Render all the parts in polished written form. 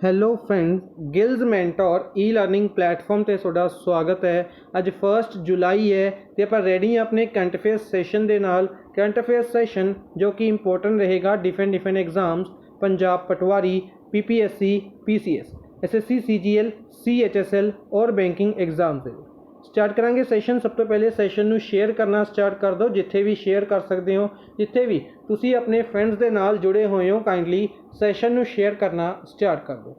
Hello friends, ਗਿਲਜ਼ mentor ਈ learning platform ਤੇ ਤੁਹਾਡਾ ਸਵਾਗਤ ਹੈ। ਅੱਜ 1 ਜੁਲਾਈ ਹੈ ਤੇ ਆਪਾਂ ਰੈਡੀ ਹਾਂ ਆਪਣੇ ਕਰੰਟ ਅਫੇਅਰਸ ਸੈਸ਼ਨ ਦੇ ਨਾਲ। ਕਰੰਟ ਅਫੇਅਰਸ ਸੈਸ਼ਨ ਜੋ ਕਿ ਇੰਪੋਰਟੈਂਟ ਰਹੇਗਾ ਡਿਫਰੈਂਟ ਐਗਜ਼ਾਮਸ, ਪੰਜਾਬ ਪਟਵਾਰੀ, PPSC, PCS, SSC, CGL, CHSL और बैंकिंग एग्जाम से स्टार्ट करांगे सैशन। सब तो पहले सैशन ਨੂੰ शेयर करना स्टार्ट कर दो, जिथे भी शेयर कर सकते हो, जिथे भी तुसी अपने फ्रेंड्स ਦੇ ਨਾਲ जुड़े हुए हो काइंडली सैशन ਨੂੰ शेयर करना स्टार्ट कर दो।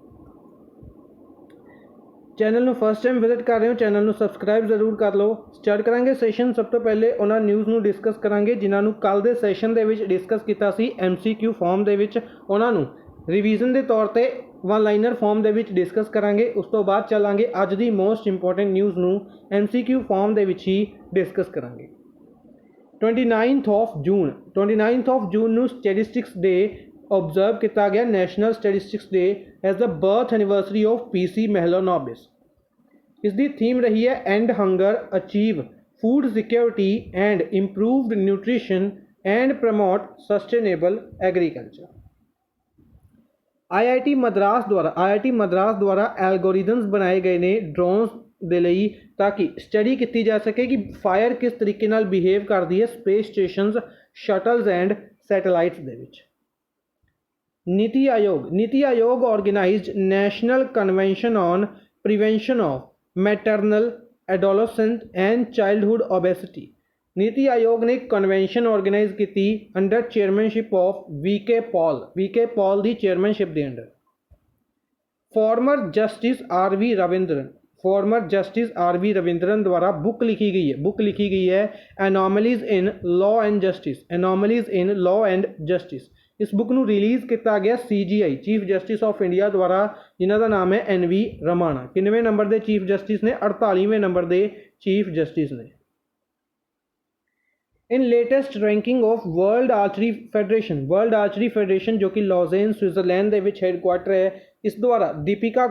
चैनल ਨੂੰ फर्स्ट टाइम विजिट कर रहे हो, चैनल ਨੂੰ सबसक्राइब जरूर कर लो। स्टार्ट करांगे सैशन। सब तो पहले उन्होंने न्यूज़ ਨੂੰ डिस्कस करांगे जिन्होंने कल के सैशन ਦੇ ਵਿੱਚ डिस्कस किया सी MCQ फॉर्म ਦੇ ਵਿੱਚ। उन्होंने रिवीजन के तौर पर वन लाइनर फॉर्म ਦੇ ਵਿੱਚ डिस्कस करांगे। उस तो बाद चलांगे अज की मोस्ट इंपोर्टेंट न्यूज़ ਨੂੰ MCQ फॉर्म ਦੇ ਵਿੱਚ ही डिस्कस करांगे। 29th जून ਨੂੰ स्टैटिस्टिक्स डे ऑब्जर्व किया गया, national statistics day as the birth anniversary of PC Mahalanobis. इसकी थीम रही है end hunger, achieve food security and improved nutrition and promote sustainable agriculture. IIT Madras द्वारा एल्गोरिदम्स बनाए गए ने ड्रोन्स ਦੇ ਲਈ ताकि स्टडी की जा सके कि फायर किस तरीके नाल बिहेव करती है space stations, shuttles and satellites दे विच। NITI Aayog organised national convention on prevention of maternal, adolescent and childhood obesity. NITI Aayog ने कन्वेंशन ऑर्गेनाइज की under chairmanship of VK Paul की चेयरमैनशिप के under. Former justice RV Raveendran द्वारा बुक लिखी गई है anomalies in law and justice. इस बुक को रिलीज़ किया गया CGI chief justice of India द्वारा, जिन्हों का नाम है NV रमाना। कितवें नंबर के चीफ जस्टिस ने? 48वें नंबर के चीफ जस्टिस ने। In latest ranking of world archery federation जो कि लॉजेन स्विट्जरलैंड के हैडकुआटर है, इस द्वारा दीपिका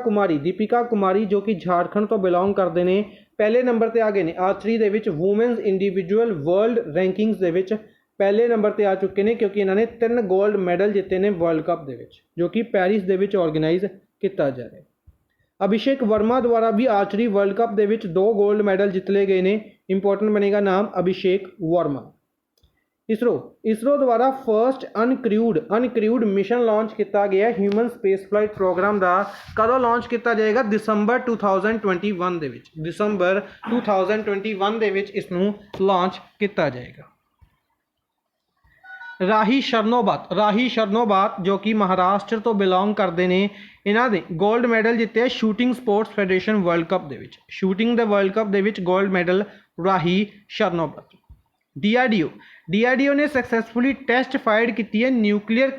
कुमारी जो कि झारखंड तो बिलोंग करते हैं, पहले नंबर पर आ गए हैं आर्चरी के वूमेन्स इंडिविजुअल वर्ल्ड रैंकिंग्स के पहले नंबर पर आ चुके हैं, क्योंकि इन्होंने 3 गोल्ड मैडल जिते हैं वर्ल्ड कप के जो कि पैरिस के ऑर्गेनाइज किया जा रहा है। अभिषेक वर्मा द्वारा भी आर्चरी वर्ल्ड कप के 2 गोल्ड मैडल जितले गए हैं। इंपॉर्टेंट बनेगा नाम अभिषेक वर्मा। इसरो द्वारा फर्स्ट अनक्रूड मिशन लॉन्च किया गया ह्यूमन स्पेस फ्लाइट प्रोग्राम का। कदों लॉन्च किया जाएगा? दिसंबर 2021 के इसनूं लॉन्च किया जाएगा। राही शरनोबात जो कि महाराष्ट्र तो बिलोंग करते हैं, इन्हों ने गोल्ड मैडल जिते shooting sports federation world cup के शूटिंग के वर्ल्ड कप के गोल्ड मैडल राही शरनोबात। DRDO ने सक्सैसफुली टेस्ट फायर्ड की है न्यूक्लियर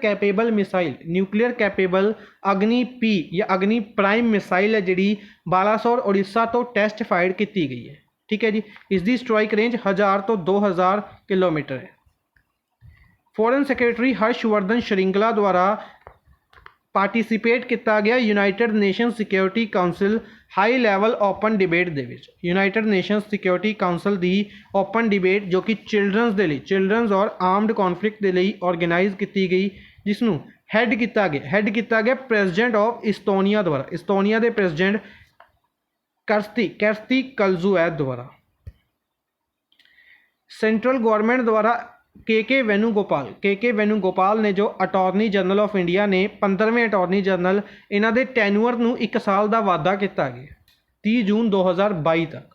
कैपेबल अग्नि P या अग्नि प्राइम मिसाइल है जी बालासोर उड़ीसा तो टेस्ट फायर्ड की गई है। ठीक है जी। इसकी स्ट्राइक रेंज 1000 तो 2000 किलोमीटर है। फॉरेन सैक्रटरी हर्षवर्धन श्रृंगला द्वारा पार्टिसिपेट किया गया united nation security council high level open debate दे विच। यूनाइटेड नेशन सिक्योरिटी काउंसिल की ओपन डिबेट जो कि चिल्ड्रनस और आर्मड कॉन्फ्लिक्ट के लिए ऑर्गेनाइज की गई, जिसनों हैड किया गया प्रेजिडेंट ऑफ इस्टोनिया द्वारा, इस्टोनिया के प्रेजिडेंट कर्स्ती कल्जुएद द्वारा। सेंट्रल गवर्नमेंट द्वारा के वेणुगोपाल ने जो अटॉर्नी जनरल ऑफ इंडिया ने 15वें अटॉर्नी जनरल, इन्हों के टैन्यूअर नूं 1 साल का वाधा किया गया 30 जून 2022 तक।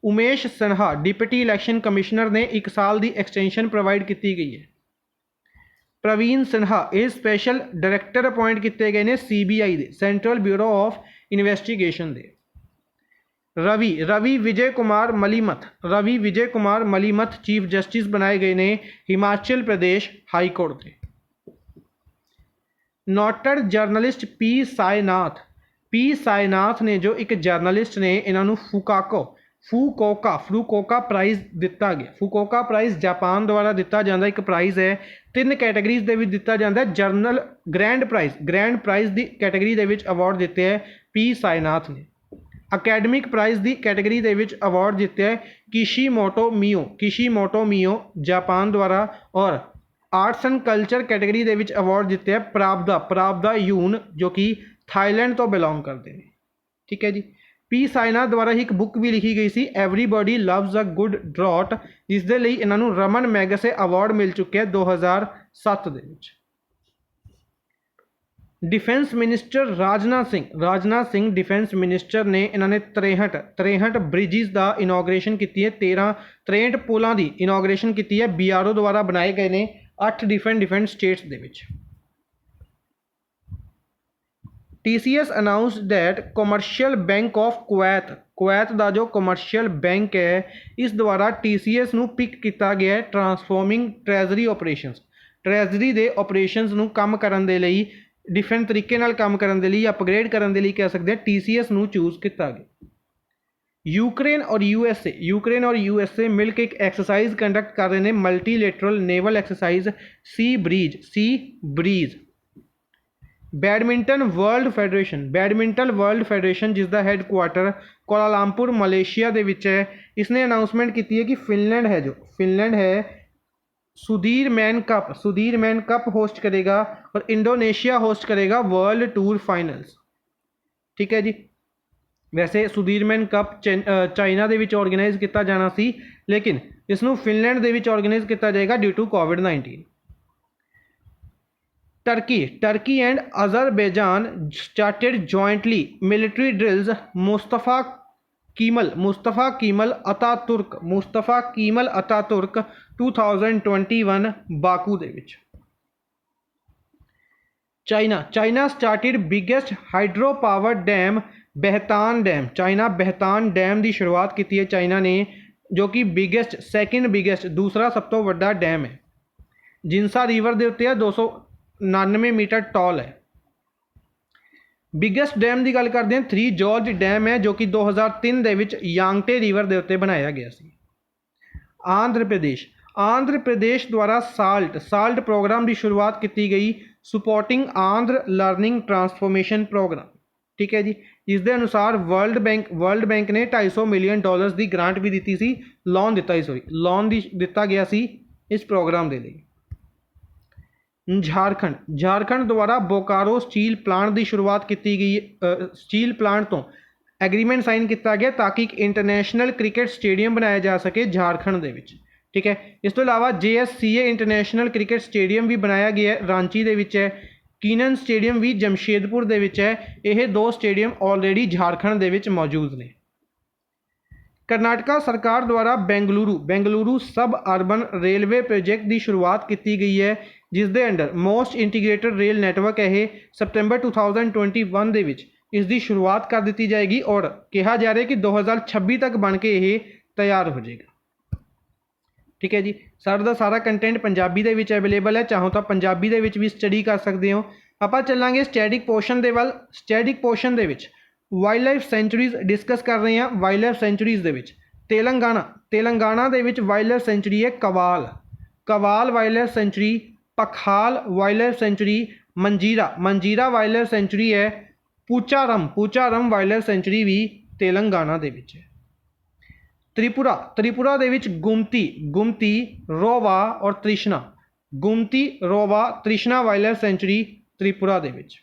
Umesh Sinha deputy election commissioner ने 1 साल की एक्सटेंशन प्रोवाइड की गई है। प्रवीण सिन्हा ये स्पैशल डायरैक्टर अपॉइंट किए गए हैं CBI के सेंट्रल ब्यूरो ऑफ इन्वेस्टिगेशन के। रवि विजय कुमार मलीमथ चीफ जस्टिस बनाए गए ने हिमाचल प्रदेश हाई कोर्ट के। नोटेड जर्नलिस्ट P साईनाथ ने जो एक जर्नलिस्ट ने, इन्हों फूकोका प्राइज़ दिता गया। फूकोका प्राइज़ जापान द्वारा दिता जाता एक प्राइज़ है, 3 कैटेगरीज के दिता जाता है। जर्नल ग्रैंड प्राइज़ की कैटेगरी के अवार्ड दिते हैं P साईनाथ ने। अकैडमिक प्राइज़ की कैटेगरी के अवार्ड दिते हैं किशीमोटो मियो जापान द्वारा, और आर्ट्स एंड कल्चर कैटेगरी के अवार्ड दिते हैं प्राब्दा यून जो कि थाईलैंड तो बिलोंग करते हैं। ठीक है जी। पी ਸਾਇਨਾ ਦੁਆਰਾ ਇੱਕ ਬੁੱਕ ਵੀ ਲਿਖੀ ਗਈ ਸੀ ਐਵਰੀਬਾਡੀ ਲਵਜ਼ ਅ ਗੁੱਡ ਡਰਾਟ, ਜਿਸ ਦੇ ਲਈ ਇਹਨਾਂ ਨੂੰ ਰਮਨ ਮੈਗਸੇ ਅਵਾਰਡ ਮਿਲ ਚੁੱਕਿਆ 2007 ਦੇ ਵਿੱਚ। Defence minister Rajnath Singh defence minister ने इन्होंने 63 ब्रिजिज का इनोग्रेशन की है, 63 पुलों की इनोग्रेशन की है, BRO द्वारा बनाए गए ने 8 different states they which. TCS announce that commercial bank of Kuwait का जो कमर्शियल बैंक है इस द्वारा TCS नू पिक किया गया है ट्रांसफॉर्मिंग ट्रैजरी ऑपरेशंस, ट्रैजरी के ऑपरेशंस नू कम करने दे लई डिफरेंट तरीके नाल काम करने लिए अपग्रेड करने लिए कह सकते हैं TCS नू चूज किया गया। यूक्रेन और यूएसए मिलकर एक एक्सरसाइज कंडक्ट कर रहे हैं, multilateral naval exercise sea breeze. Badminton world federation जिसका हैडकुआटर कोलालमपुर मलेशिया के विच है, इसने अनाउंसमेंट की है कि फिनलैंड है सुधीर मैन कप होस्ट करेगा और इंडोनेशिया होस्ट करेगा वर्ल्ड टूर फाइनल्स। ठीक है जी। वैसे सुधीर मैन कप चाइना के विच ऑर्गेनाइज किया जाना सी, लेकिन इसनू फिनलैंड के विच ऑर्गेनाइज किया जाएगा ड्यू टू कोविड-19। Turkey and Azerbaijan started jointly military drills Mustafa Kemal Ataturk 2021 Baku दे विच। China started biggest hydro power dam Baihetan dam की शुरुआत की है चाइना ने, जो कि सैकेंड बिगेस्ट दूसरा सब तो वड्डा डैम है। जिनसा रिवर के उत्ते 299 मीटर टॉल है। बिगेस्ट डैम की गल करते हैं 3 जॉर्ज डैम है, जो कि 2003 दे विच यांगटे रिवर के उत्ते बनाया गया सी। आंध्र प्रदेश द्वारा साल्ट प्रोग्राम की शुरुआत की गई, सुपोर्टिंग आंध्र लर्निंग ट्रांसफॉर्मेशन प्रोग्राम। ठीक है जी। इसके अनुसार वर्ल्ड बैंक ने $250 मिलियन की ग्रांट भी दी सी, लोन दिता गया सी इस प्रोग्राम के लिए। झारखंड द्वारा बोकारो स्टील प्लांट की शुरुआत की गई, स्टील प्लांट तो एग्रीमेंट साइन किया गया ताकि एक इंटरनेशनल क्रिकेट स्टेडियम बनाया जा सके झारखंड के विच। ठीक है। इस तो इलावा JSCA इंटरनेशनल क्रिकेट स्टेडियम भी बनाया गया रांची के विच है, कीनन स्टेडियम भी जमशेदपुर के विच है। यह 2 स्टेडियम ऑलरेडी झारखंड के विच मौजूद ने। कर्नाटका सरकार द्वारा बेंगलुरु सब अर्बन रेलवे प्रोजेक्ट की शुरुआत की गई है, जिसके under most integrated rail network है सितंबर 2021 के विच इसकी शुरुआत कर दी जाएगी और कहा जा रहा है कि 2026 तक बन के यह तैयार हो जाएगा। ठीक है जी। सारा का सारा कंटेंट पंजाबी दे विच अवेलेबल है, चाहो तो पंजाबी दे विच भी स्टडी कर सकते हो। आप चलांगे स्टैटिक पोर्शन के वाल। स्टैटिक पोर्शन के विच वाइल्ड लाइफ सेंचुरीज डिस्कस कर रहे हैं। वाइल्ड लाइफ सेंचुरीज के विच तेलंगाना के विच वाइल्ड लाइफ सेंचुरी है Kawal wild life sanctuary, Pakhal wild life sanctuary, Manjira wild life sanctuary है, पूचारम वाइल्ड लाइफ सेंचुरी भी तेलंगाना के विच है। त्रिपुरा के विच गुमती रोवा और तृष्णा वाइल्ड लाइफ सेंचुरी त्रिपुरा के विच।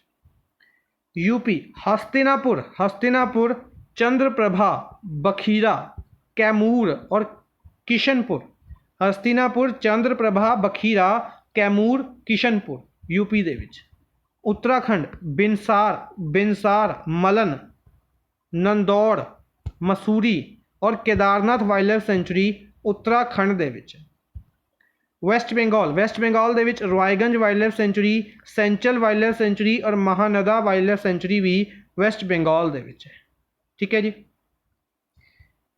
यूपी हस्तिनापुर चंद्रप्रभा बखीरा कैमूर और किशनपुर। हस्तिनापुर चंद्रप्रभा बखीरा कैमूर किशनपुर यूपी के विच। उत्तराखंड बिनसार मलन नंदौड़ मसूरी और Kedarnath wild life sanctuary Uttarakhand के विच। वेस्ट बंगाल के विच Raiganj wild life sanctuary, Senchal wild life sanctuary और महानदा वाइल्ड लाइफ सेंचुरी भी वेस्ट बंगाल के विच है। ठीक है जी।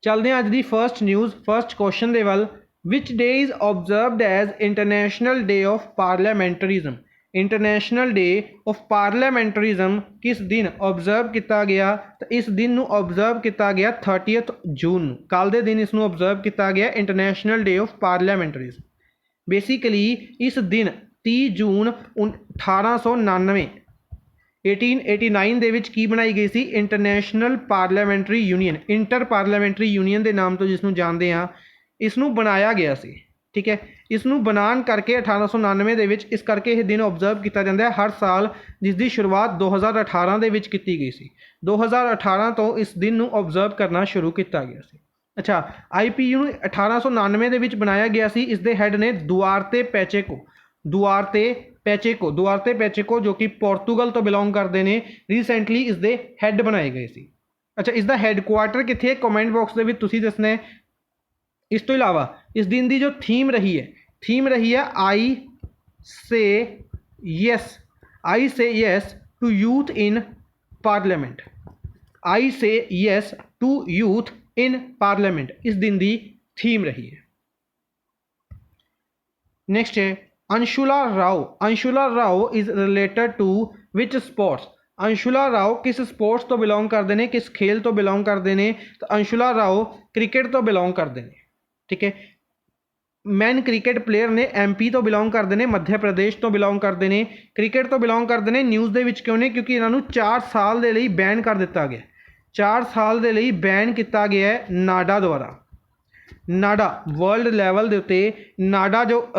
चलते हैं अज की फर्स्ट न्यूज़ फर्स्ट क्वेश्चन के वाल। Which day is observed as international day of parliamentarism. International day of parliamentarism किस दिन ऑबजर्व किया गया? तो इस दिन ऑबजर्व किया गया 30 जून। कल के दिन इसनों ऑबजर्व किया गया इंटरनेशनल डे ऑफ पार्लियामेंटरिज्म। बेसिकली इस दिन 30 जून 1889 के विच की बनाई गई सी? International parliamentary union, inter parliamentary union के नाम तो जिसनों जानते हैं, इसनों बनाया गया सी। ठीक है। इसनूं बनान करके 1899 ਦੇ ਵਿੱਚ ਇਸ ਕਰਕੇ ਇਹ ਦਿਨ ਆਬਜ਼ਰਵ ਕੀਤਾ ਜਾਂਦਾ ਹੈ ਹਰ ਸਾਲ, ਜਿਸ ਦੀ ਸ਼ੁਰੂਆਤ 2018 ਦੇ ਵਿੱਚ ਕੀਤੀ ਗਈ ਸੀ। 2018 ਤੋਂ ਇਸ ਦਿਨ ਨੂੰ ਆਬਜ਼ਰਵ ਕਰਨਾ ਸ਼ੁਰੂ ਕੀਤਾ ਗਿਆ ਸੀ। ਅੱਛਾ, IPU ਨੂੰ 1899 ਦੇ ਵਿੱਚ ਬਣਾਇਆ ਗਿਆ ਸੀ। ਇਸ ਦੇ ਹੈੱਡ ਨੇ ਦੁਆਰਤੇ ਪੈਚੇਕੋ। ਦੁਆਰਤੇ ਪੈਚੇਕੋ ਜੋ ਕਿ ਪੋਰਤੂਗਲ ਤੋਂ ਬਿਲੋਂਗ ਕਰਦੇ ਨੇ। ਰੀਸੈਂਟਲੀ ਇਸ ਦੇ ਹੈੱਡ ਬਣਾਏ ਗਏ ਸੀ। ਅੱਛਾ, ਇਸ ਦਾ ਹੈੱਡਕੁਆਟਰ ਕਿੱਥੇ ਹੈ? ਕਮੈਂਟ ਬਾਕਸ ਦੇ ਵਿੱਚ ਤੁਸੀਂ ਦੱਸਣਾ ਹੈ। ਇਸ ਤੋਂ ਇਲਾਵਾ ਇਸ ਦਿਨ ਦੀ ਜੋ ਥੀਮ ਰਹੀ ਹੈ I say yes to youth in parliament. I say yes to youth in parliament ਇਸ ਦਿਨ ਦੀ ਥੀਮ ਰਹੀ ਹੈ। ਨੈਕਸਟ ਹੈ Anshula Rao is related to ਵਿਚ ਸਪੋਰਟਸ। ਅੰਸ਼ੁਲਾ ਰਾਓ ਕਿਸ ਸਪੋਰਟਸ ਤੋਂ ਬਿਲੋਂਗ ਕਰਦੇ ਨੇ, ਕਿਸ ਖੇਲ ਤੋਂ ਬਿਲੋਂਗ ਕਰਦੇ ਨੇ? ਤਾਂ ਅੰਸ਼ੁਲਾ ਰਾਓ ਕ੍ਰਿਕਟ ਤੋਂ ਬਿਲੋਂਗ ਕਰਦੇ ਨੇ। ਠੀਕ ਹੈ, ਮੈਨ ਕ੍ਰਿਕਟ ਪਲੇਅਰ ਨੇ। MP ਤੋਂ ਬਿਲੋਂਗ ਕਰਦੇ ਨੇ, ਮੱਧ ਪ੍ਰਦੇਸ਼ ਤੋਂ ਬਿਲੋਂਗ ਕਰਦੇ ਨੇ, ਕ੍ਰਿਕਟ ਤੋਂ ਬਿਲੋਂਗ ਕਰਦੇ ਨੇ। ਨਿਊਜ਼ ਦੇ ਵਿੱਚ ਕਿਉਂ ਨੇ? ਕਿਉਂਕਿ ਇਹਨਾਂ ਨੂੰ 4 ਸਾਲ ਦੇ ਲਈ ਬੈਨ ਕਰ ਦਿੱਤਾ ਗਿਆ। 4 ਸਾਲ ਦੇ ਲਈ ਬੈਨ ਕੀਤਾ ਗਿਆ ਹੈ ਨਾਡਾ ਦੁਆਰਾ। ਨਾਡਾ ਵਰਲਡ ਲੈਵਲ ਦੇ ਉੱਤੇ ਨਾਡਾ ਜੋ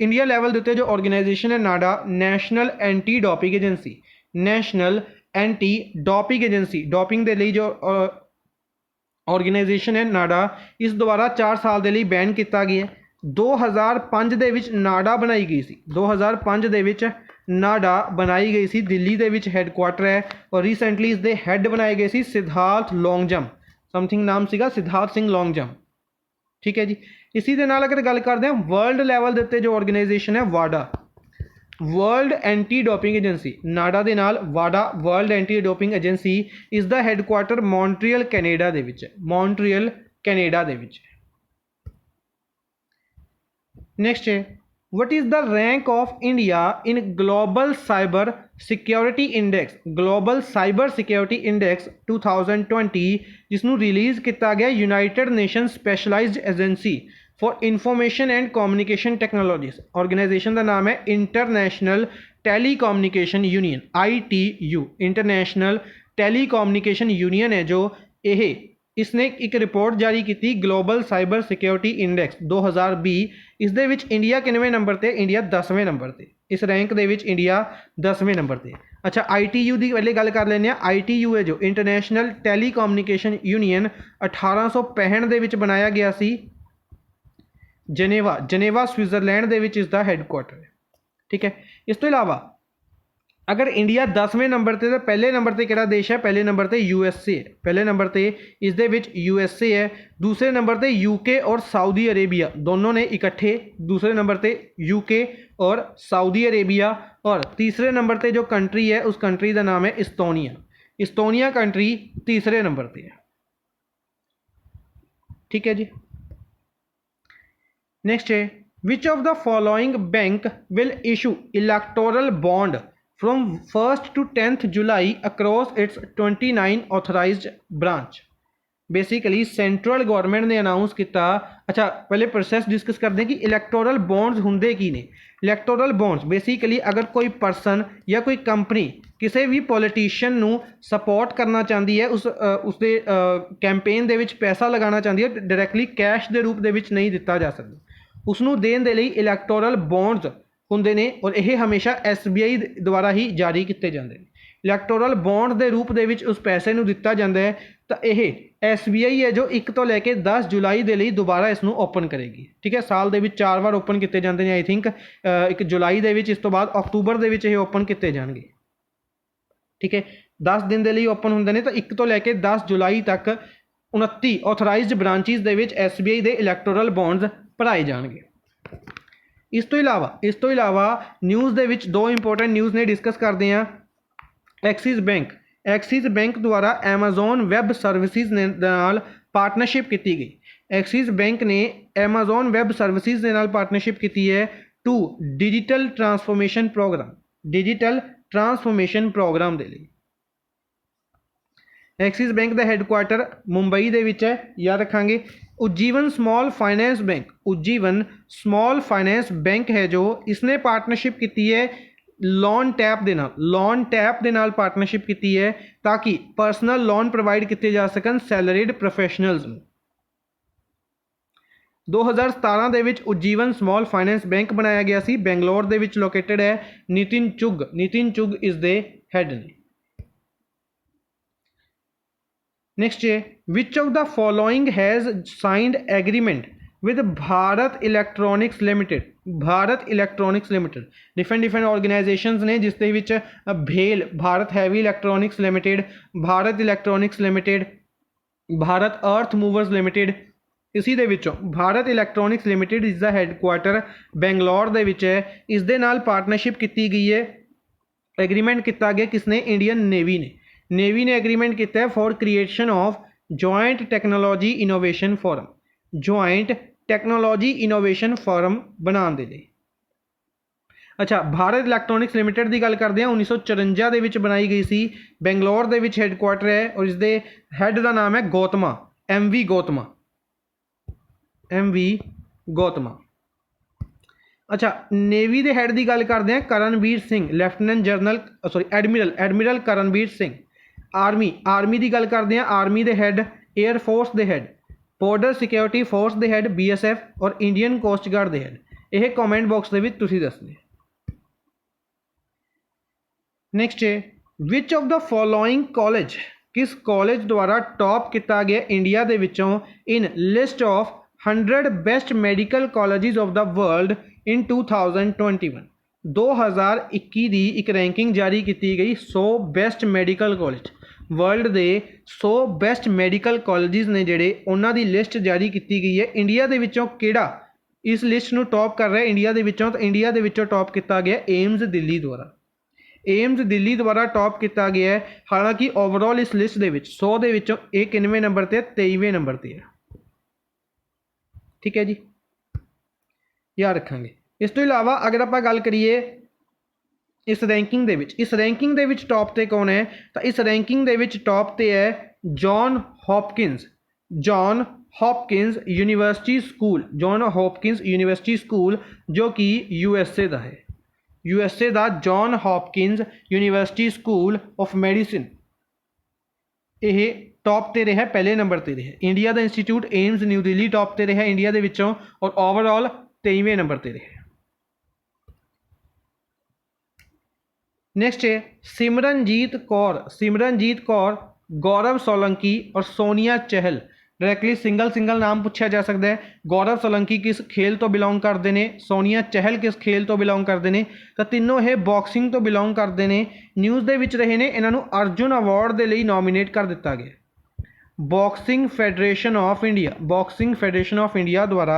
ਇੰਡੀਆ ਲੈਵਲ ਦੇ ਉੱਤੇ ਜੋ ਆਰਗੇਨਾਈਜੇਸ਼ਨ ਹੈ Nada, national anti doping agency, doping ਦੇ ਲਈ ਜੋ ਆਰਗੇਨਾਈਜੇਸ਼ਨ ਹੈ ਨਾਡਾ, ਇਸ ਦੁਆਰਾ 4 ਸਾਲ ਦੇ ਲਈ ਬੈਨ ਕੀਤਾ ਗਿਆ। 2005 ਦੇ ਵਿੱਚ ਨਾਡਾ ਬਣਾਈ ਗਈ ਸੀ। 2005 ਦੇ ਵਿੱਚ ਨਾਡਾ ਬਣਾਈ ਗਈ ਸੀ। ਦਿੱਲੀ ਦੇ ਵਿੱਚ ਹੈੱਡਕੁਆਟਰ ਹੈ। ਔਰ ਰੀਸੈਂਟਲੀ ਇਸ ਦੇ ਹੈੱਡ ਬਣਾਏ ਗਏ ਸੀ ਸਿਧਾਰਥ ਲੌਂਗਜਮ, ਸਮਥਿੰਗ ਨਾਮ ਸੀਗਾ ਸਿਧਾਰਥ ਸਿੰਘ ਲੌਂਗਜਮ। ਠੀਕ ਹੈ ਜੀ। ਇਸੀ ਦੇ ਨਾਲ ਅਗਰ ਗੱਲ ਕਰਦੇ ਹਾਂ ਵਰਲਡ ਲੈਵਲ ਦੇ ਉੱਤੇ ਜੋ ਆਰਗੇਨਾਈਜੇਸ਼ਨ ਹੈ ਵਾਡਾ, world anti doping agency, NADA ਦੇ ਨਾਲ ਵਾਡਾ ਵਰਲਡ ਐਂਟੀ ਡੋਪਿੰਗ ਏਜੰਸੀ, ਇਸ ਦਾ ਹੈੱਡਕੁਆਟਰ ਮੌਂਟਰੀਅਲ ਕੈਨੇਡਾ ਦੇ ਵਿੱਚ ਨੈਕਸਟ ਹੈ what is the rank of India in global cyber security index. Global cyber security index 2020 ਜਿਸ ਨੂੰ ਰਿਲੀਜ਼ ਕੀਤਾ ਗਿਆ united nation specialised agency for information and communication technologies. Organisation का नाम है international telecommunication union, ITU, international telecommunication union है जो यह इसने एक रिपोर्ट जारी की ग्लोबल साइबर सिक्योरिटी इंडेक्स 2020। इस दे विच इंडिया किनवें नंबर ते? इंडिया 10वें नंबर ते। इस रैंक दे विच इंडिया 10वें नंबर ते। अच्छा, ITU की पहले गल कर लें। ITU है जो इंटरनेशनल टेलीकम्युनिकेशन यूनियन 1865 ਦੇ ਵਿੱਚ ਬਣਾਇਆ ਗਿਆ ਸੀ। ਜਨੇਵਾ ਸਵਿਟਜ਼ਰਲੈਂਡ ਦੇ ਵਿੱਚ ਇਸ ਦਾ ਹੈੱਡਕੁਆਟਰ ਹੈ। ਠੀਕ ਹੈ। ਇਸ ਤੋਂ ਇਲਾਵਾ ਅਗਰ ਇੰਡੀਆ 10ਵੇਂ ਨੰਬਰ ਤੇ ਤਾਂ ਪਹਿਲੇ ਨੰਬਰ ਤੇ ਕਿਹੜਾ ਦੇਸ਼ ਹੈ? ਪਹਿਲੇ ਨੰਬਰ ਤੇ USA ਹੈ। ਪਹਿਲੇ ਨੰਬਰ ਤੇ ਇਸ ਦੇ ਵਿੱਚ USA ਹੈ। ਦੂਸਰੇ ਨੰਬਰ ਤੇ UK ਔਰ ਸਾਊਦੀ ਅਰੇਬੀਆ ਦੋਨੋਂ ਨੇ ਇਕੱਠੇ। ਦੂਸਰੇ ਨੰਬਰ ਤੇ UK ਔਰ ਸਾਊਦੀ ਅਰੇਬੀਆ। ਔਰ तीसरे नंबर ਤੇ ਜੋ ਕੰਟਰੀ ਹੈ ਉਸ ਕੰਟਰੀ ਦਾ ਨਾਮ ਹੈ ਇਸਤੋਨੀਆ ਕੰਟਰੀ तीसरे नंबर ਤੇ ਹੈ। ठीक है जी। नेक्स्ट है which of the following bank will issue electoral bond from 1st to 10th July across its 29 authorised branch. Basically central government ने अनाउंस किया। अच्छा, पहले प्रोसैस डिस्कस करते हैं कि इलैक्टोरल बॉन्ड्स होंगे की ने। इलैक्टोरल बॉन्ड्स बेसिकली अगर कोई परसन या कोई कंपनी किसी भी पॉलिटिशियन नू सपोर्ट करना चाहती है, उसके कैंपेन दे विच पैसा लगाना चाहती है, डायरैक्टली कैश के रूप दे विच नहीं दिता जा सकता, उसनू देण दे लई इलैक्टोरल बॉन्ड्स होंदे ने। और यह हमेशा SBI द्वारा ही जारी किए जाते हैं। इलैक्टोरल बॉन्ड के रूप दे विच उस पैसे नू दिता जाता है। तो यह SBI है जो 1 तो लैके 10 जुलाई के लिए दोबारा इसनू ओपन करेगी। ठीक है, साल के 4 बार ओपन किए जाते हैं। आई थिंक 1 जुलाई के, इस तो बाद अक्तूबर के ओपन किए जाएंगे। ठीक है, 10 दिन के लिए ओपन होंगे ने। तो 1 तो लैके 10 जुलाई तक 29 ऑथराइज्ड ब्रांचिज़ के SBI के इलैक्टोरल बॉन्ड्स भराए जाएंगे। इस तो इलावा न्यूज़ के 2 इंपोर्टेंट न्यूज़ ने डिस्कस करते हैं। एक्सिस बैंक द्वारा एमाजोन वैब सर्विसिज नाल पार्टनरशिप की गई। एक्सिस बैंक ने एमाजोन वैब सर्विसिज के नाल पार्टनरशिप की है टू डिजिटल ट्रांसफॉर्मेशन प्रोग्राम के लिए। एक्सिस बैंक का हैडकुआटर मुंबई के विच है, याद रखांगे। उज्जीवन स्मॉल फाइनेंस बैंक है जो इसने पार्टनरशिप की है लॉन टैप के नाल पार्टनरशिप की है ताकि पर्सनल लोन प्रोवाइड किए जा सकन सैलरीड प्रोफैशनल्स। 2017 ਦੇ ਵਿੱਚ ਉਜੀਵਨ ਸਮਾਲ ਫਾਈਨੈਂਸ ਬੈਂਕ ਬਣਾਇਆ ਗਿਆ ਸੀ, ਬੈਂਗਲੌਰ ਦੇ ਵਿੱਚ ਲੋਕੇਟਡ ਹੈ। Nitin Chugh is the head ਨੇ। नेक्स्ट है which of the following has signed agreement with Bharat electronics limited. Bharat electronics limited different organisations ने जिस दे विच भेल, Bharat heavy electronics limited, Bharat electronics limited, Bharat earth movers limited. इसी दे विचों भारत इलैक्ट्रॉनिक्स लिमिटेड इस दा हैडकुआटर बैंगलोर दे विच है। इस दे नाल पार्टनरशिप की गई है, एग्रीमेंट किया गया किसने, इंडियन नेवी ने। नेवी ने एग्रीमेंट किया है for creation of joint technology innovation forum, joint technology innovation forum बनाने दे लिए। अच्छा, भारत इलैक्ट्रॉनिक्स लिमिटेड की गल करते हैं 1954 ਦੇ ਵਿੱਚ बनाई गई सी, बेंगलोर ਦੇ ਵਿੱਚ हैडकुआटर है और इसके हैड का नाम है गौतमा, MV गौतमा। अच्छा, नेवी के हैड की गल करते हैं Karanbir Singh, lieutenant general admiral Karanbir Singh. Army की गल करते हैं, आर्मी के हैड एयर फोर्स के हैड, बॉर्डर सिक्योरिटी फोर्स के हैड BSF और इंडियन कोस्ट गार्ड के हैड। यह कॉमेंट बॉक्स के दसने। नैक्सट है which of the following college, किस कॉलेज द्वारा टॉप किया गया इंडिया के विचों in list of 100 best medical colleges of the world in 2021। 2021 की एक रैंकिंग जारी की गई 100 बेस्ट मैडिकल कॉलेज, वर्ल्ड के 100 बेस्ट मैडिकल कॉलेजेस ने जिहड़े उन्हां दी लिस्ट जारी की गई है। इंडिया के विचों किहड़ा इस लिस्ट नूं टॉप कर रहा है इंडिया के विचों, तो इंडिया के विचों टॉप किया गया एम्स दिल्ली द्वारा। एम्स दिल्ली द्वारा टॉप किया गया है। हालांकि ओवरऑल इस लिस्ट के 100 के विचों ये किनवें नंबर पर, 23वें नंबर पर है। ठीक है जी, याद रखांगे। इस तो इलावा अगर आप गल करिए इस रैंकिंग दे विच, इस रैंकिंग दे विच टॉप ते कौन है, तो इस रैंकिंग दे विच टॉप ते है John Hopkins university school, John Hopkins university school जो कि USA का है। USA का John Hopkins university school of medicine यह टॉप ते रहा, पहले नंबर पर रहा। इंडिया का institute AIIMS new Delhi top ते रहा इंडिया के विचों और ओवरऑल 23वें नंबर पर रहा। नेक्स्ट है सिमरनजीत कौर, गौरव सोलंकी और सोनिया चहल। डायरैक्टली सिंगल नाम पूछा जा सकता है। गौरव सोलंकी किस खेल तो बिलोंग करते हैं, सोनिया चहल किस खेल तो बिलोंग करते हैं, तो तीनों ये बॉक्सिंग तो बिलोंग करते हैं। न्यूज़ के विच रहे ने, इन्हों अर्जुन अवार्ड के लिए नॉमिनेट कर दिता गया। बॉक्सिंग फैडरेशन ऑफ इंडिया द्वारा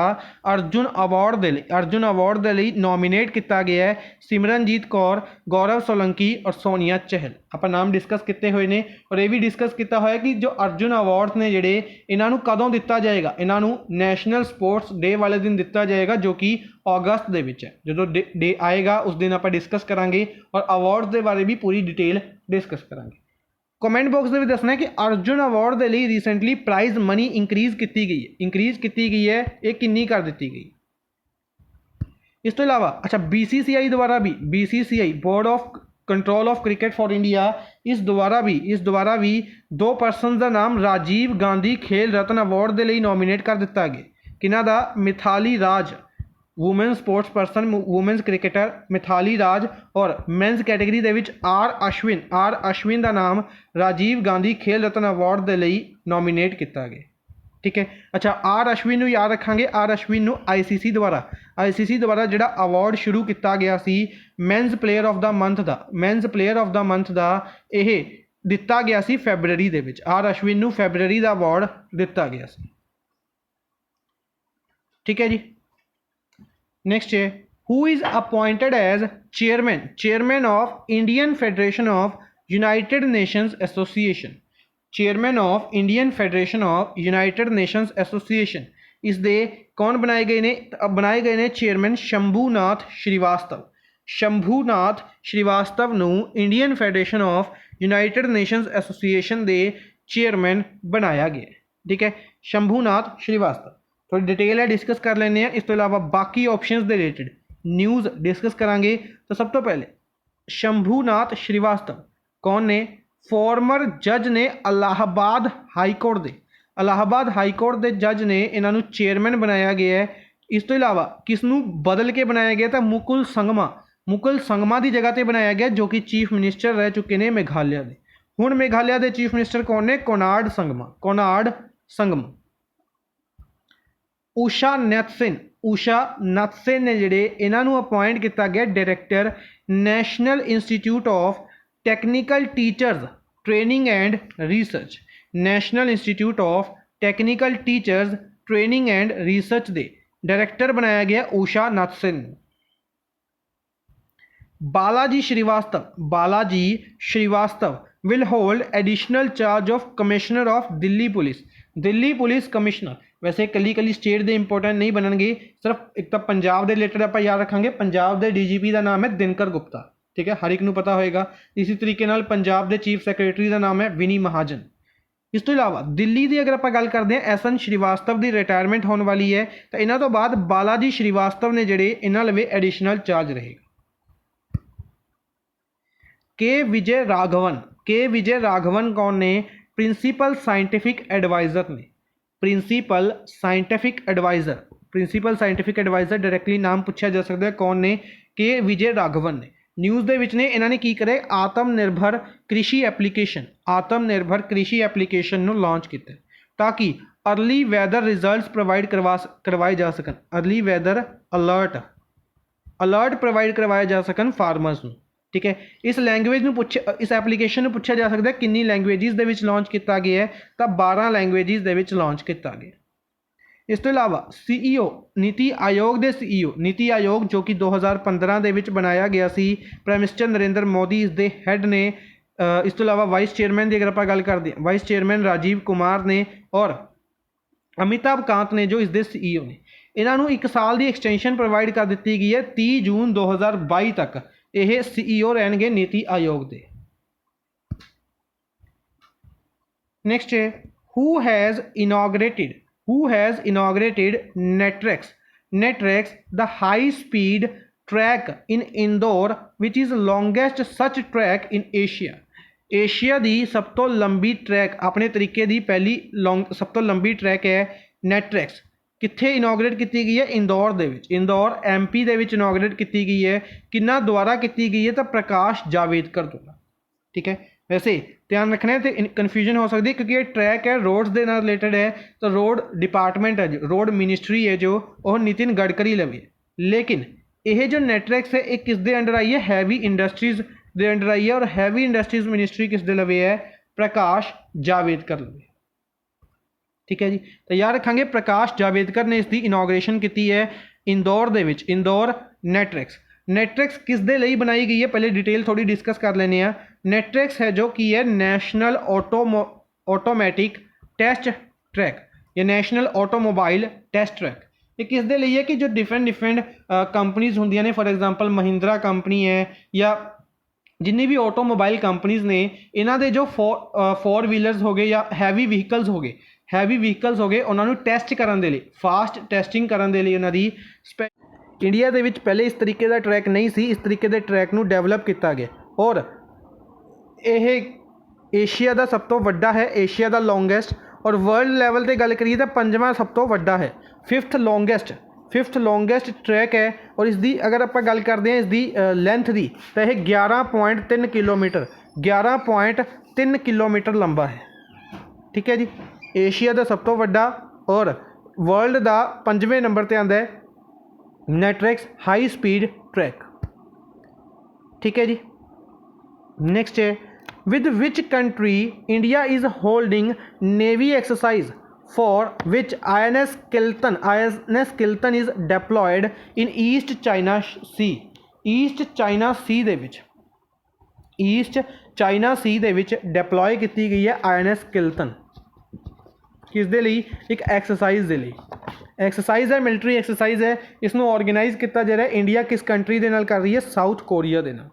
अर्जुन अवार्ड के लिए नॉमिनेट किया गया है सिमरनजीत कौर, गौरव सोलंकी और सोनिया चहल। आप नाम डिस्कस किए हुए हैं और यह भी डिस्कस किया हुआ है कि जो अर्जुन अवार्ड ने जिहड़े इन्हों कदों दिता जाएगा, इन्हों नैशनल स्पोर्ट्स डे वाले दिन दिता जाएगा जो कि अगस्त के विच है। जो डे आएगा उस दिन आप डिस्कस करांगे और अवार्ड के बारे भी पूरी डिटेल डिस्कस करांगे। कमेंट बॉक्स में भी दसना है कि अर्जुन अवार्ड के लिए रिसेंटली प्राइज मनी इंक्रीज की गई है, ये कितनी कर दी गई। इस तो इलावा अच्छा BCCI द्वारा भी, BCCI board of control of cricket for India, इस द्वारा भी 2 पर्सन का नाम राजीव गांधी खेल रत्न अवार्ड के लिए नॉमिनेट कर दिता गया। किन्हां दा, Mithali Raj women sports person, women's cricketer Mithali Raj, और मेंस कैटेगरी के विच आर अश्विन का नाम राजीव गांधी खेल रत्न अवार्ड के लिए नॉमिनेट किया गया। ठीक है। अच्छा, आर अश्विन को याद रखांगे, आर अश्विन को ICC द्वारा जो अवार्ड शुरू किया गया सी men's player of the month का यह दिता गया सी फैबररी दे विच। आर अश्विन को फैबररी का अवार्ड दिता गया सी। ठीक है जी। नेक्स्ट है who is appointed as chairman of Indian Federation of United Nations Association. Chairman of Indian Federation of United Nations Association इस दे कौन बनाए गए ने चेयरमैन शंभूनाथ श्रीवास्तव नूं Indian Federation of United Nations association they chairman बनाया गया। ठीक है, शंभूनाथ श्रीवास्तव। थोड़ी डिटेल है डिस्कस कर लेने। इस तो इलावा बाकी ऑप्शंस के रिलेटेड न्यूज़ डिस्कस करांगे। तो सब तो पहले शंभूनाथ श्रीवास्तव कौन ने, फॉर्मर जज ने Allahabad high court Allahabad high court के जज ने इन्हों चेयरमैन बनाया गया है। इस तो इलावा किसनों बदल के बनाया गया, तो मुकुल संगमा की जगह पर बनाया गया, जो कि चीफ मिनिस्टर रह चुके हैं मेघालय के। हुण मेघालय के चीफ मिनिस्टर कौन ने? कोनार्ड संगमा। उषा नथसेन ने जिहड़े इन्हों अपॉइंट किया गया director National Institute of Technical Teachers Training and Research. National Institute of Technical Teachers Training and Research के डायरैक्टर बनाया गया Usha Natesan. Balaji Srivastava will hold additional charge of commissioner of Delhi police commissioner. वैसे कली स्टेट के इंपोर्टेंट नहीं बननगे, सिर्फ एक तो पंजाब के रिलेटेड आप याद रखेंगे। पंजाब के DGP का नाम है दिनकर गुप्ता, ठीक है, हर एक नूं पता होएगा। इसी तरीके नाल पंजाब के चीफ सैक्रटरी का नाम है विनी महाजन। इस तो इलावा दिल्ली की अगर आप गल करते हैं, SN श्रीवास्तव की रिटायरमेंट होने वाली है, तो इन्हों तो बाद बालाजी श्रीवास्तव ने जिहड़े इन्हां लवे एडिशनल चार्ज रहेगा। के विजय राघवन कौन ने? प्रिंसीपल साइंटिफिक एडवाइजर ने। प्रिंसीपल साइंटिफिक एडवाइजर डायरैक्टली नाम पूछा जा सकता है, कौन ने? के विजय राघवन ने। न्यूज़ दे विच ने इन्होंने की करे आत्मनिर्भर कृषि एप्लीकेशन नूं लॉन्च किया, ताकि अर्ली वैदर रिजल्ट्स प्रोवाइड करवाए जा सकन। अर्ली वैदर अलर्ट प्रोवाइड करवाए जा सकन फार्मर्स नूं, ठीक है। इस एप्लीकेशन में पूछा जा सकता है कितनी लैंग्वेजिज़ दे विच लॉन्च किया गया है, तो 12 लैंग्वेजिज़ दे विच लॉन्च किया गया। इस तो इलावा CEO नीति आयोग जो कि 2015 दे विच बनाया गया सी, प्राइम मिनिस्टर नरेंद्र मोदी इस दे हैड ने। इस तो इलावा वाइस चेयरमैन की अगर आप गल करते हैं, वाइस चेयरमैन राजीव कुमार ने और अमिताभ कांत ने जो इसके CEO ने। इन्हों 1 साल की एक्सटेंशन प्रोवाइड कर दी गई है, 30 जून 2022 तक यह CEO रहनगे नीति आयोग के। नेक्स्ट है who has inaugurated NATRAX the high speed track in Indore which is longest such track in Asia की सब तो लंबी ट्रैक अपने तरीके की पहली सब तो लंबी ट्रैक है नेटरेक्स। कित्थे इनाग्रेट की गई है? इंदौर दे विच। इंदौर MP दे विच इनाग्रेट की गई है। किन्ना द्वारा की गई है? तो प्रकाश जावेदकर द्वारा, ठीक है। वैसे ध्यान रखना है, तो कन्फ्यूजन हो सकती है क्योंकि ये ट्रैक है रोड्स के नाल रिलेटेड है, तो रोड डिपार्टमेंट है जो रोड मिनिस्ट्री है जो वह नितिन गडकरी लवे। लेकिन यह जो नेटवर्क्स है ये किस दे अंडर आई है? हैवी इंडस्ट्रीज़ के अंडर आई है, और हैवी इंडस्ट्रीज़ मिनिस्ट्री किस दे लवे है? प्रकाश जावेदकर लवे, ठीक है जी। तो याद रखेंगे प्रकाश जावेदकर ने इसकी इनाग्रेशन की है इंदौर दे विच। इंदौर नेटरेक्स किस दे लई बनाई गई है? पहले डिटेल थोड़ी डिस्कस कर लेने हैं। नेटरेक्स है जो कि है नेशनल ऑटोमैटिक टेस्ट ट्रैक या नेशनल ऑटोमोबाइल टेस्ट ट्रैक। ये किस दे लई है कि जो डिफरेंट कंपनीज होंदियां ने, फॉर एग्जांपल महिंद्रा कंपनी है या जिन्नी भी ऑटोमोबाइल कंपनीज ने, इन्हां दे जो 4 व्हीलर्स हो गए या हैवी व्हीकल्स हो गए उन्होंने टैसट करने के लिए, फास्ट टेस्टिंग करने के लिए उन्होंने इंडिया के पहले इस तरीके का ट्रैक नहीं सी, इस तरीके के ट्रैक को डेवलप किया गया, और यह एशिया का सब तो वड्डा है, एशिया का लॉन्गेस्ट, और वर्ल्ड लैवल पर गल करिए तो 5वां सब तो वड्डा है, फिफ्थ लॉन्गेस्ट ट्रैक है। और इसकी अगर आप गल करते हैं इसकी लेंथ की, तो यह 11.3 किलोमीटर 11.3 किलोमीटर लंबा है, ठीक है जी। एशिया का सब तो वड्डा और वर्ल्ड का 5वें नंबर पर आता है नेटरेक्स हाई स्पीड ट्रैक, ठीक है जी। नेक्स्ट है with which country India is holding navy exercise for which INS Kiltan is deployed in east China sea दे विच डिप्लॉय की गई है INS किल्टन। किस दे लई? एक एक्सरसाइज दे लई। एक्सरसाइज है मिलिट्री एक्सरसाइज है, इसनों ऑर्गेनाइज किया जा रहा है इंडिया किस कंट्री के नाल कर रही है? साउथ कोरिया के नाल,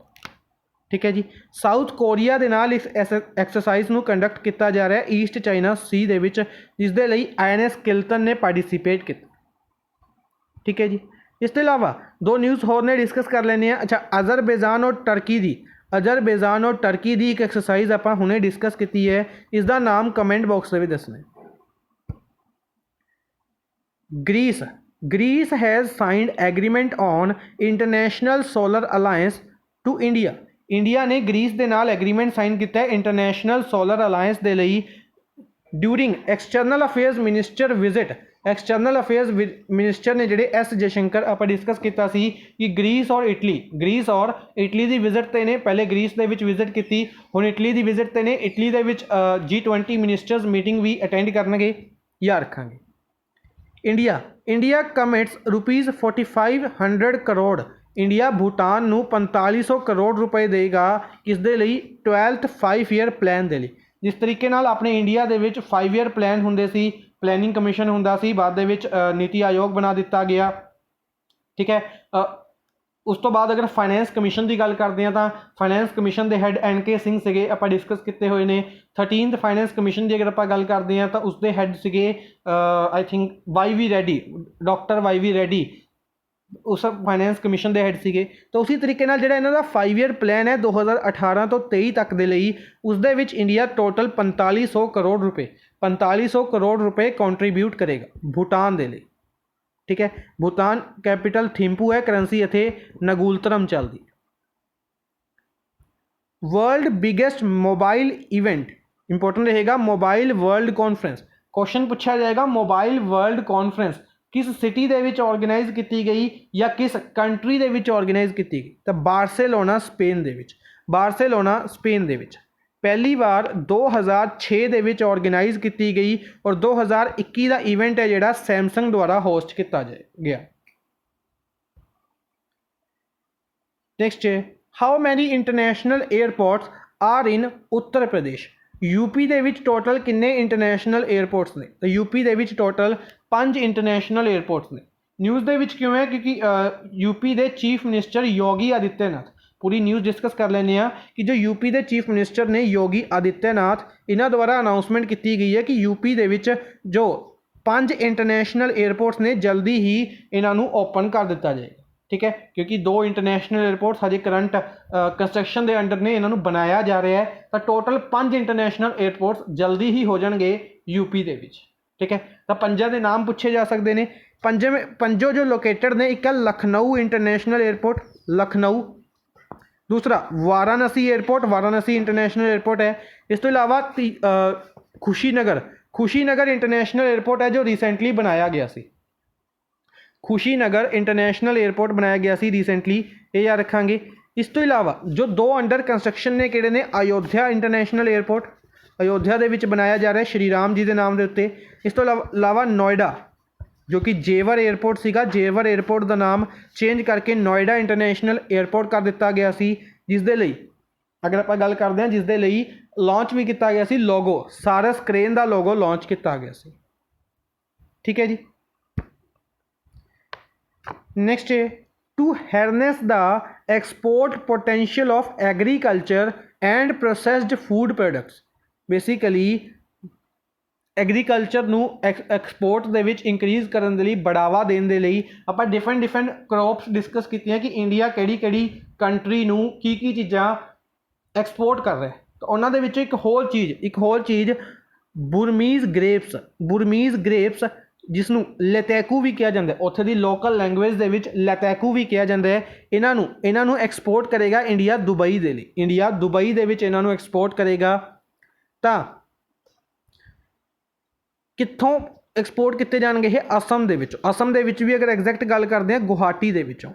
ठीक है जी। साउथ कोरिया के नाल इस एक्सरसाइज नूं कंडक्ट किया जा रहा है ईस्ट चाइना सी दे विच, जिस दे लई INS किल्टन ने पार्टिसिपेट किया, ठीक है जी। इस तो इलावा 2 न्यूज़ होर ने डिस्कस कर लेने हैं। अच्छा, अजरबैजान और टर्की की एक एक्सरसाइज आप हुणे डिस्कस की है, इसका नाम कमेंट बॉक्स में भी दसना है। Greece Greece has signed agreement on international solar alliance to India. India ने ग्रीस के नाल एग्रीमेंट साइन किया इंटरनेशनल सोलर अलायंस के लिए during external affairs minister visit. External affairs minister ने जोड़े एस जयशंकर आप डिस्कस किया कि ग्रीस और इटली की विजिट ते ने पहले ग्रीस के विजिट की हुण इटली की विजिट ते ने इटली के G20 मिनिस्टर्स मीटिंग भी अटेंड करनगे या रखांगे। India commits ₹4500 crore. India Bhutan नूं 4500 करोड़ रुपए देगा किस दे लई 12th 5 ईयर प्लान दे लई। जिस तरीके नाल अपने इंडिया दे विच 5 ईयर प्लान हुंदे सी, प्लैनिंग कमीशन हुंदा सी, बाद दे विच नीति आयोग बना दिता गया। ठीक है, उस तो बाद अगर फाइनैंस कमीशन की गल करते हैं तो फाइनैंस कमीशन के हैड NK सिंह से आप डिस्कस किए हुए हैं। 13th फाइनैंस कमीशन की अगर आप गल करते हैं तो उसके हैड से I think YV Reddy, doctor YV Reddy उस फाइनैंस कमीशन के हैड से। तो उसी तरीके जो इन्हों 5 ईयर प्लान है 2018 तो 23 तक के लिए उसदे विच इंडिया टोटल 4500 करोड़ रुपए कॉन्ट्रीब्यूट करेगा भूटान के लिए। ठीक है, भूटान कैपिटल थिम्पू है, करेंसी इत्थे नगुलतरम चलती। World biggest mobile event important रहेगा, मोबाइल वर्ल्ड कॉन्फ्रेंस। क्वेश्चन पूछा जाएगा मोबाइल वर्ल्ड कॉन्फ्रेंस किस सिटी दे विच ऑर्गेनाइज की गई या किस कंट्री दे विच ऑर्गेनाइज की गई। तो बार्सिलोना स्पेन दे विच, बार्सिलोना स्पेन दे विच पहली बार 2006 दे विच ऑर्गेनाइज की गई और 2021 का इवेंट है जिहड़ा सैमसंग द्वारा होस्ट किया गया। नेक्स्ट है how many international airports are in Uttar Pradesh. UP दे विच टोटल किन्ने इंटरनेशनल एयरपोर्ट्स ने। तो यूपी दे विच टोटल 5 इंटरनेशनल एयरपोर्ट्स ने। न्यूज़ दे विच क्यों है क्योंकि यूपी के चीफ मिनिस्टर योगी आदित्यनाथ, पूरी न्यूज़ डिस्कस कर लेने कि जो यूपी के चीफ मिनिस्टर ने योगी आदित्यनाथ इन्हों द्वारा अनाउंसमेंट की गई है कि यूपी दे विच जो 5 इंटरनेशनल एयरपोर्ट्स ने जल्दी ही इन्हों ओपन कर दिता जाएगा। ठीक है, क्योंकि 2 इंटरनेशनल एयरपोर्ट्स हजे करंट कंस्ट्रक्शन के अंडर ने इन्हों बनाया जा रहा है। तो टोटल 5 इंटरनेशनल एयरपोर्ट्स जल्दी ही हो जाएंगे यूपी के विच। ठीक है, तो 5 के नाम पूछे जा सकते हैं। पंजो जो लोकेटेड ने, एक लखनऊ इंटरनेशनल एयरपोर्ट लखनऊ, दूसरा Varanasi airport, Varanasi international airport है। इस तो इलावा खुशीनगर इंटरनेशनल एयरपोर्ट है जो रिसेंटली बनाया गया सी। खुशीनगर इंटरनेशनल एयरपोर्ट बनाया गया सी रिसेंटली, ये याद रखांगे। इस तो इलावा जो 2 अंडर कंस्ट्रक्शन ने किहड़े ने, अयोध्या इंटरनेशनल एयरपोर्ट अयोध्या दे विच बनाया जा रहा है श्री राम जी के नाम के उत्ते। इस तो इलावा नोएडा जो कि जेवर एयरपोर्ट सीगा, जेवर एयरपोर्ट का नाम चेंज करके नोएडा इंटरनेशनल एयरपोर्ट कर दिता गया सी, जिस दे लई अगर आप गल करते हैं जिस दे लई लॉन्च भी किया गया सी लोगो, सारस क्रेन का लोगो लॉन्च किया गया सी। ठीक है जी। नेक्स्ट है to harness the export potential of agriculture and processed food products. Basically agriculture नू एक्सपोर्ट दे विच इंक्रीज़ करने के लिए, बढ़ावा देने के लिए आप डिफरेंट क्रॉप्स डिस्कस की कि इंडिया किहड़ी कंट्री नू की चीज़ां एक्सपोर्ट कर रहा है। तो उन्होंने एक होर चीज़ बुरमीज़ ग्रेप्स जिसनों लैतैकू भी कहा जाता है, उत्थे दी लोकल लैंगुएज दे विच लैतैकू भी कहा जाता है। इन्हों एक्सपोर्ट करेगा इंडिया दुबई दे लई, इंडिया दुबई दे विच इन्हों एक्सपोर्ट करेगा। तो कित्थों एक्सपोर्ट किए जाएंगे ये असम दे विचों, असम दे विच भी अगर एग्जैक्ट गल करते हैं गुवाहाटी दे विचों।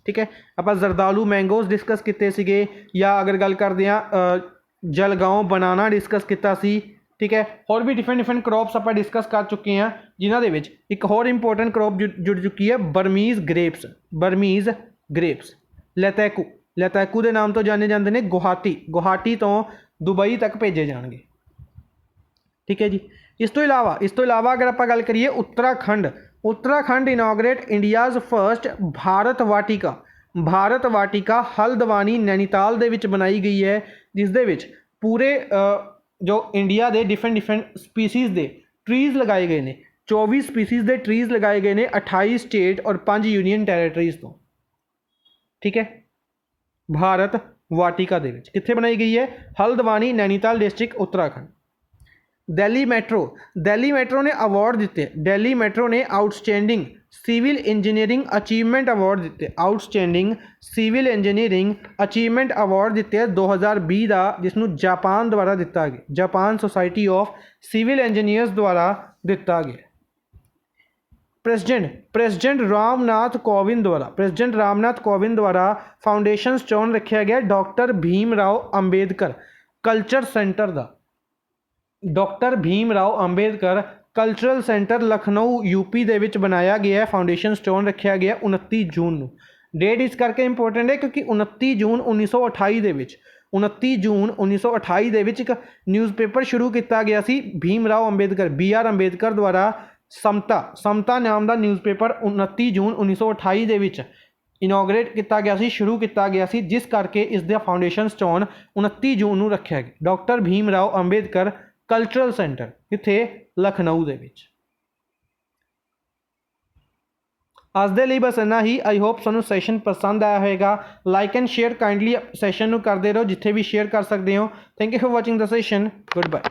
ठीक है, आप जरदालू मैंगोज डिस्कस किए सीगे, या अगर गल करते हैं जलगांव बनाना डिस्कस किया सी। ठीक है, और भी डिफरेंट क्रॉप्स आप डिस्कस कर चुके हैं, जिन्हों के एक होर इंपोर्टेंट क्रॉप जुड़ चुकी है बर्मीज़ ग्रेप्स लैतैकू के नाम तो जाने जाते हैं। गुवाहाटी तो दुबई तक भेजे जाएंगे। ठीक है जी। इस तो इलावा अगर आप गल करिए Uttarakhand inaugurate India's first Bharat Vatika Haldwani Nainital दे विच बनाई गई है, जिस दे विच पूरे जो इंडिया के डिफरेंट स्पीसीज़ के ट्रीज़ लगाए गए हैं। 24 स्पीसीज़ के ट्रीज़ लगाए गए हैं 28 स्टेट और 5 यूनियन टैरेटरीज़ तो। ठीक है, भारत वाटिका दे विच कित्थे बनाई गई है, हल्द्वानी नैनीताल डिस्ट्रिक्ट उत्तराखंड। दिल्ली मेट्रो ने अवार्ड दिते, दिल्ली मेट्रो ने outstanding civil engineering achievement award दिते, outstanding civil engineering achievement award दिते 2020 का, जिसनों जापान द्वारा दिता गया, Japan society of civil engineers द्वारा दिता गया। प्रेसिडेंट रामनाथ कोविंद द्वारा फाउंडेशन स्टोन रखा गया doctor Bhimrao Ambedkar culture centre का, doctor Bhimrao Ambedkar cultural centre Lucknow UP दे विच बनाया गया है। फाउंडेशन स्टोन रखा गया 29 जून नूं। डेट इस करके इंपोर्टेंट है क्योंकि 29 जून 1928 दे विच 29 जून 1928 दे विच एक न्यूज़पेपर शुरू किया गया सी भीमराव अंबेडकर BR अंबेडकर द्वारा समता नाम का न्यूज़पेपर 29 जून 1928 दे विच इनोग्रेट किया गया सी, शुरू किया गया सी, जिस करके इसका फाउंडेशन स्टोन 29 जून नूं रखा गया। Doctor Bhimrao Ambedkar cultural centre इत्थे लखनऊ दे विच। अज दे लई बस इन्ना ही। आई होप तुहानूं सैशन पसंद आया होगा। Like and share kindly session नूं करदे रहो जिथे भी शेयर कर सकते हो। Thank you for watching the session. Good bye.